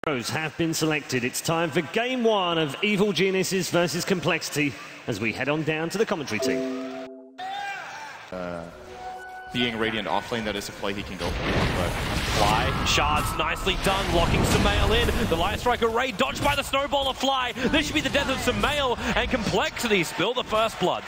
Heroes have been selected. It's time for game one of Evil Geniuses versus Complexity as we head on down to the commentary team. Being Radiant offlane, that is a play he can go for. But Fly, shards nicely done, locking Samael in. The Light Strike Array dodged by the Snowball of Fly. This should be the death of Samael, and Complexity spill the first blood.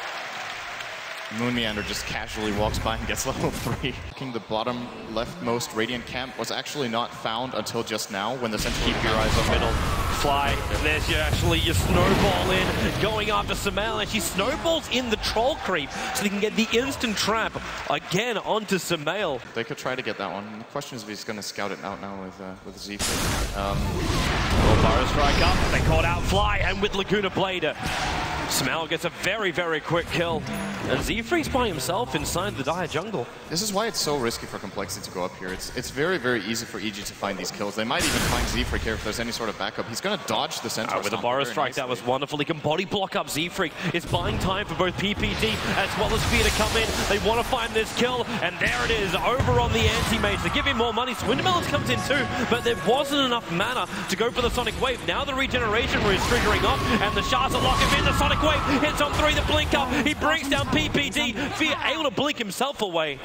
Moon Meander just casually walks by and gets level 3. The bottom leftmost Radiant camp was actually not found until just now when the Sentinel... Keep your eyes on middle. Fly, there's your Snowball in, going after Samael, and she snowballs in the troll creep so they can get the instant trap again onto Samael. They could try to get that one. The question is if he's going to scout it out now with Z-Free. Burrow strike up, they caught out Fly, and with Laguna Blade, Samael gets a very, very quick kill. And Z-Free's by himself inside the Dire jungle. This is why it's so risky for Complexity to go up here. It's very, very easy for EG to find these kills. They might even find Z-Freak here if there's any sort of backup. He's going to dodge the center. With a Burrow strike, that was wonderful. He can body block up Z-Freak. It's buying time for both PPD as well as Fear to come in. They want to find this kill, and there it is, over on the anti-mage. They give him more money. Swindlemelons comes in too, but there wasn't enough mana to go for the Sonic Wave. Now the regeneration is triggering off, and the shards are locking in. The Sonic Wave hits on 3, the blink up. He brings down PPD. Fear able to blink himself away.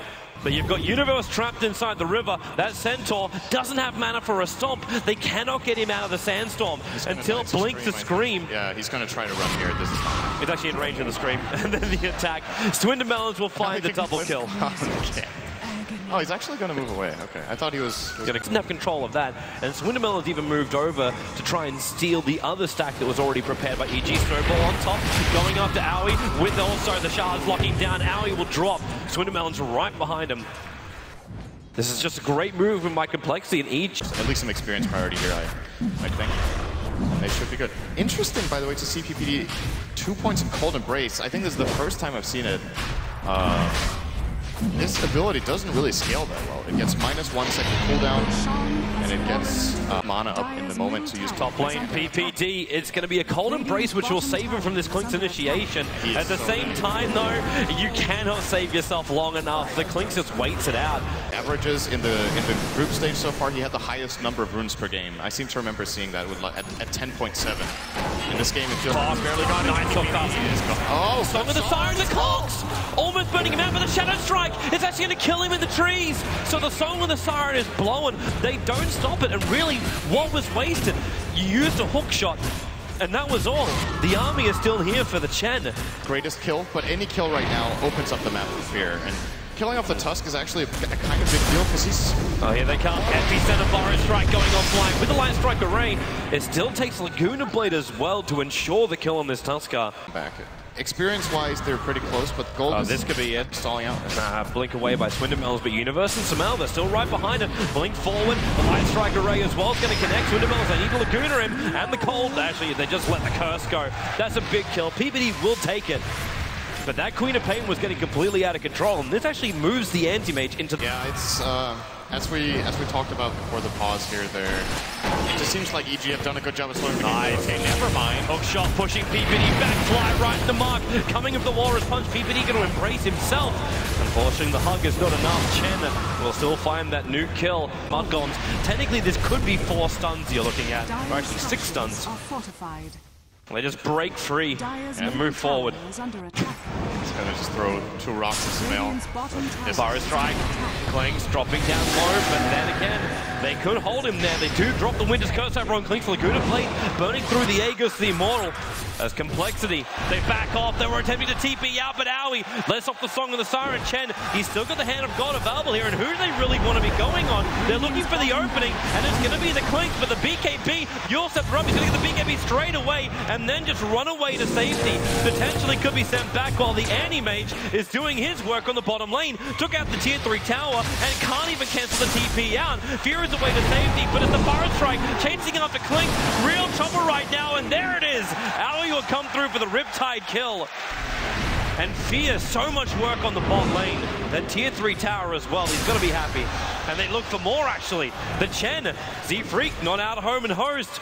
But you've got Universe trapped inside the river. That Centaur doesn't have mana for a stomp. They cannot get him out of the sandstorm until Blink to Scream. Yeah, he's going to try to run here. This is it's actually in range of the Scream. And then the attack. Swindlemelons will find the double kill. Okay. Oh, he's actually going to move away. Okay, I thought he was going to have control of that. And Swindlemelons even moved over to try and steal the other stack that was already prepared by EG. Snowball on top, going after Owie, with also the shards locking down. Owie will drop. Swindlemelons right behind him. This is just a great move from my Complexity in each. At least some experience priority here, I think. They should be good. Interesting, by the way, to see PPD 2 points in Cold Embrace. I think this is the first time I've seen it. This ability doesn't really scale that well. It gets -1 second cooldown, and it gets mana up in the moment to use top lane. PPD, it's going to be a Cold Embrace, which will save him from this Clink's initiation. At the same time, though, you cannot save yourself long enough. The Clink's just waits it out. Averages in the group stage so far, he had the highest number of runes per game. I seem to remember seeing that with at 10.7. In this game, it feels like barely got nice hook up. Oh, Song of the Siren, the Cox! Almost burning him out with a Shadow Strike. It's actually going to kill him in the trees. So the Song of the Siren is blowing. They don't stop it. And really, what was wasted? You used a hook shot, and that was all. The army is still here for the Chen. Greatest kill, but any kill right now opens up the map for Fear. And killing off the Tusk is actually a kind of big deal because he's... Oh, here they come. Epicenter Burrow strike going offline with the Light Strike Array. It still takes Laguna Blade as well to ensure the kill on this Tuskar. Back. Experience-wise, they're pretty close, but Gold this could be it. Stalling out. Blink away by Swindlemelons, but Universe and Samael, they're still right behind it. Blink forward. The Light Strike Array as well is going to connect. Swindlemelons, they need to Laguna him, and the Cold. Actually, they just let the Curse go. That's a big kill. PPD will take it. But that Queen of Pain was getting completely out of control, and this actually moves the anti-mage into... Yeah, it's... As we talked about before the pause here, it just seems like EG have done a good job of slowing the game down. Okay, never mind. Hook shot pushing PPD back, Fly right in the mark. Coming of the Walrus Punch, PPD going to embrace himself. Unfortunately, the hug is not enough. Chen will still find that new kill. Mudgoms. Technically, this could be 4 stuns you're looking at, or actually 6 stuns. They just break free and move forward. He's gonna just throw 2 rocks at Samael. Burrow strike. Clinks dropping down low, but then again, they could hold him there. They do drop the Winter's Curse over on Clinks. Laguna Blade burning through the Aegis, the Immortal. As Complexity, they back off. They were attempting to TP out, but Owie lets off the Song of the Siren. Chen, he's still got the Hand of God available here, and who do they really want to be going on? They're looking for the opening, and it's going to be the Clinks, but the BKB, you'll step up, he's going to get the BKB straight away, and then just run away to safety. Potentially could be sent back while the Anti-Mage is doing his work on the bottom lane. Took out the tier 3 tower, and can't even cancel the TP out. Fear is away to safety, but it's the Burrow strike chasing after Clink. Real chopper right now, and there it is. Owie will come through for the Riptide kill. And Fear, so much work on the bot lane. That tier 3 tower as well, he's going to be happy. And they look for more, actually. The Chen, Z-Freak, not out of home and host.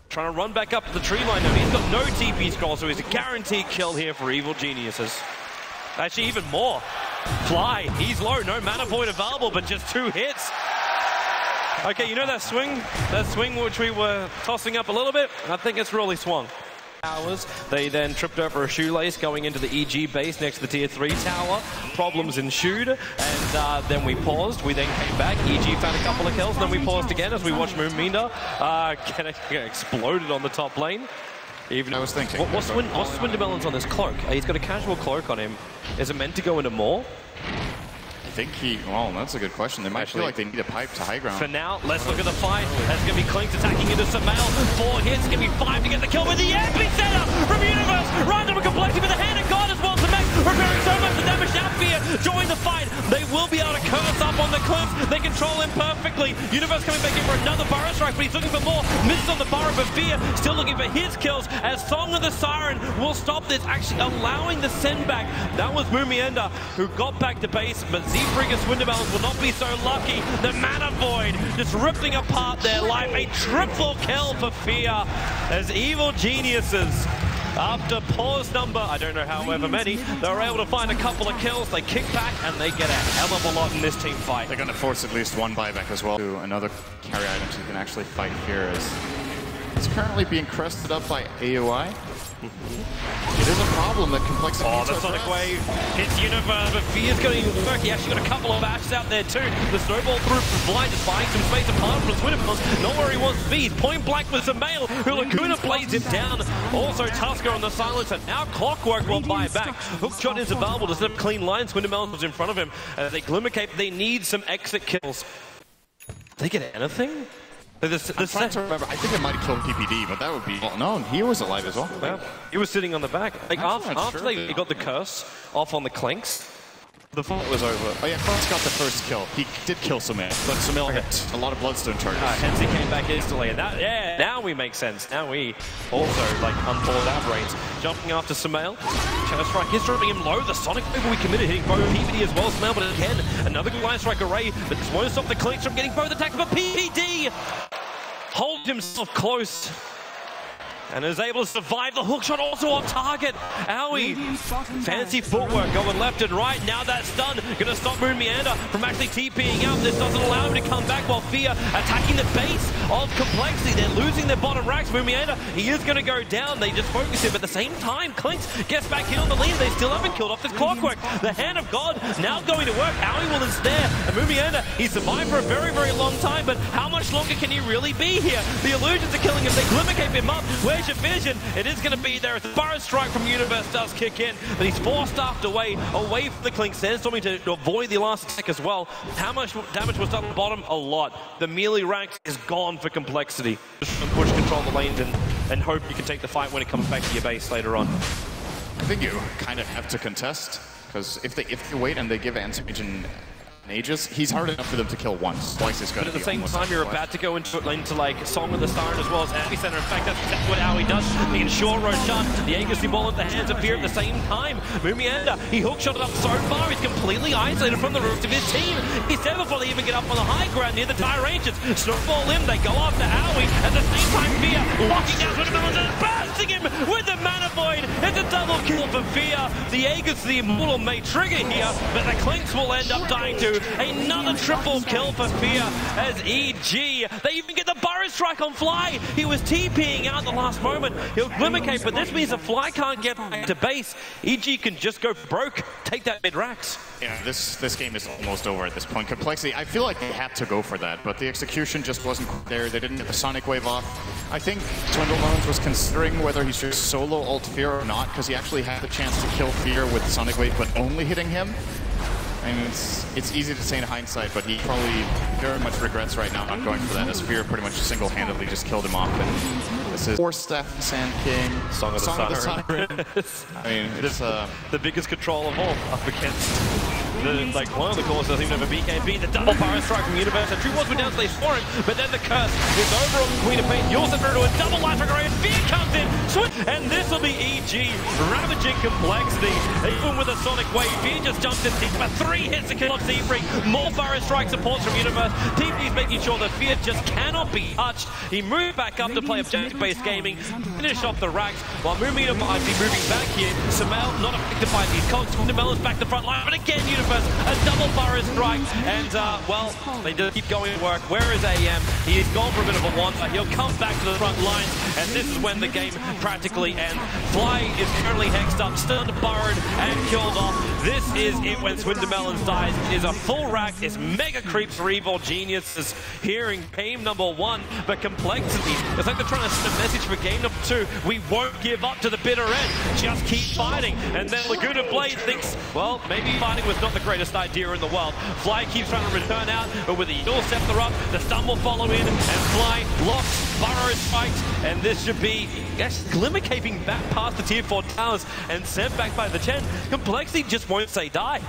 Trying to run back up to the tree line now. He's got no TP scroll, so he's a guaranteed kill here for Evil Geniuses. Actually, even more. Fly, he's low, no mana void available, but just 2 hits. Okay, you know that swing which we were tossing up a little bit? I think it's really swung. They then tripped over a shoelace going into the EG base next to the tier 3 tower. Problems ensued, and then we paused. We then came back. EG found a couple of kills, and then we paused again as we watched Moonmina get exploded on the top lane. Even I was thinking. What's Swindamelon's on this cloak? He's got a casual cloak on him. Is it meant to go into more? I think well, that's a good question. They might feel like they need a pipe to high ground. For now, let's look at the fight. That's going to be Clinks attacking into Sumail. 4 hits, going to be 5 to get the kill with the epicenter from Universe. Random complexity with the hand of God as well. Sumail repairing so much the damage. Now Fear join the fight. They will be able to curse up on the cliffs. They control him perfectly. Universe coming back in for another burrow strike, but he's looking for more. Misses on the burrow, but Fear still looking for his kills as Song of the Siren will stop this, actually allowing the send back. That was Mumienda who got back to base, but Zebrig and Swindamelons will not be so lucky. The Mana Void just ripping apart their life. A triple kill for Fear as Evil Geniuses, after pause number, I don't know however many, they were able to find a couple of kills. They kick back and they get a hell of a lot in this team fight. They're going to force at least one buyback as well to another carry item so you can actually fight Fear, as it's currently being crested up by AOI. It is a problem that complexity. Oh, the Sonic Wave hits Universe, but Fear's going to work. He actually got a couple of ashes out there too. The snowball through from Blind is buying some space apart from Swindamelons. Not where he wants to be. He's point blank with Sumail, who Laguna plays him down. Also Tusker on the silencer. Now Clockwork will buy back. Hookshot is available to set up clean lines. Swindamelons was in front of him. As they Glimmer Cape, they need some exit kills. Did they get anything? I'm trying to remember. I think it might have killed PPD, but that would be... Well, no, he was alive as well. Yeah, he was sitting on the back. Like after they got the curse off on the Clinks, the fight was over. Oh yeah, Clinks got the first kill. He did kill Sumail, but Sumail hit a lot of Bloodstone targets. Hence he came back instantly, and that, yeah, now we make sense. Now we also, like, unpause our brains. Jumping after Sumail. Shadow Strike is dropping him low. The Sonic Wave we committed, hitting both PPD as well. Sumail, but again, another good line strike array, but this won't stop the Clinks from getting both attacks, but PPD holds himself close and is able to survive the hookshot, also on target. Owie, fancy footwork going left and right. Now that's done. Gonna stop Moonmina from actually TPing out. This doesn't allow him to come back, while Fear attacking the base of complexity. They're losing their bottom racks. Moonmina, he is gonna go down. They just focus him. At the same time, Clinks gets back in on the lead. They still haven't killed off this Clockwork. The Hand of God now going to work. Owie will ensnare. And Moonmina, he survived for a very, very long time, but how much longer can he really be here? The illusions are killing him. They Glimmer Cape him up. Where's your vision? It is going to be there. The Burrow Strike from Universe does kick in, but he's forced away from the Clink. Sandstorming to avoid the last attack as well. How much damage was done on the bottom? A lot. The melee rank is gone for complexity. Just push control the lanes and hope you can take the fight when it comes back to your base later on. I think you kind of have to contest, because if they wait and they give Anti-Agent Aegis, he's hard enough for them to kill once. Twice is going to be. But at the same time, you're about to go into like Song of the Siren as well as Epicenter. In fact, that's exactly what Owie does. The ensure Roshan, the Aegis ball at the hands of Fear at the same time. Mumienda, he hookshotted up so far, he's completely isolated from the rest of his team. He's there before they even get up on the high ground near the Dire Ancients. Snowball in, they go after Owie. At the same time, Fear locking down Swindamelons and bursting him with the Mana Void. It's a double kill for Fear. The Aegis, the Immortal, may trigger here, but the Clinks will end up dying too. Another triple kill for Fear as EG. They even get the Burrow Strike on Fly. He was TPing out the last moment. He'll Glimmer Cape, but this means the Fly can't get back to base. EG can just go broke, take that mid-racks. Yeah, this game is almost over at this point. Complexity, I feel like they had to go for that, but the execution just wasn't there. They didn't get the Sonic Wave off. I think Swindamelons was considering whether he should solo ult Fear or not, because he actually had the chance to kill Fear with Sonic Wave, but only hitting him. I mean, it's easy to say in hindsight, but he probably very much regrets right now not going for that, as Fear pretty much single-handedly just killed him off. And this is 4-Staff Sand King, Song of the Siren. I mean, it's the biggest control of all up against one of the cores doesn't even have a BKB. The double Burrow Strike from Universe. And True was down, so they score him, but then the curse is over on Queen of Pain. You also throw to a double life array, and Fear comes in, and this will be EG ravaging complexity. Even with a Sonic Wave, Fear just jumps in deep for 3 hits to kill off Zebrig. More Burrow Strike supports from Universe. TP's making sure that Fear just cannot be touched. He moved back up to play objective-based gaming, finish off the racks, while Moonmina might be moving back here. Sumail not affected by these cogs. Swindamelon's back the front line, but again, Universe first, a double burrow strike, and well, they just keep going to work. Where is AM? He's gone for a bit of a wander. He'll come back to the front lines, and this is when the game practically ends. Fly is currently hexed up, stunned, burrowed, and killed off. This is it when Swindermelons dies. It is a full rack. It's mega creeps for Evil Geniuses here in game number 1, but Complexity, it's like they're trying to send a message for game number 2. We won't give up to the bitter end. Just keep fighting. And then Laguna Blade thinks, well, maybe fighting was not the greatest idea in the world. Fly keeps trying to return out, but with the Yule Scepter up, the stun will follow in, and Fly locks, burrow strikes, and this should be, yes, Glimmercaping back past the tier 4 towers and sent back by the Chen. Complexity just won't say die.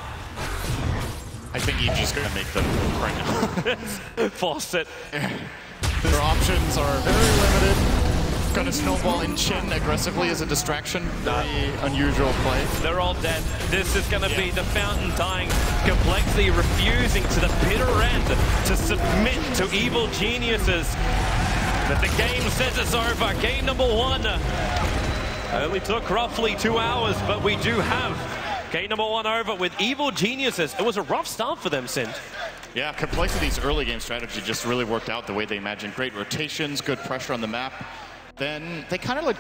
I think EG's going to make them right now. Force it. Their options are very limited. Gonna snowball in Chen aggressively as a distraction. Very unusual play. They're all dead. This is gonna be the fountain dying. Complexity refusing to the bitter end to submit to Evil Geniuses. But the game says it's over. Game number 1 only took roughly 2 hours, but we do have game number 1 over with Evil Geniuses. It was a rough start for them, Sint. Yeah, Complexity's early game strategy just really worked out the way they imagined. Great rotations, good pressure on the map. Then they kind of like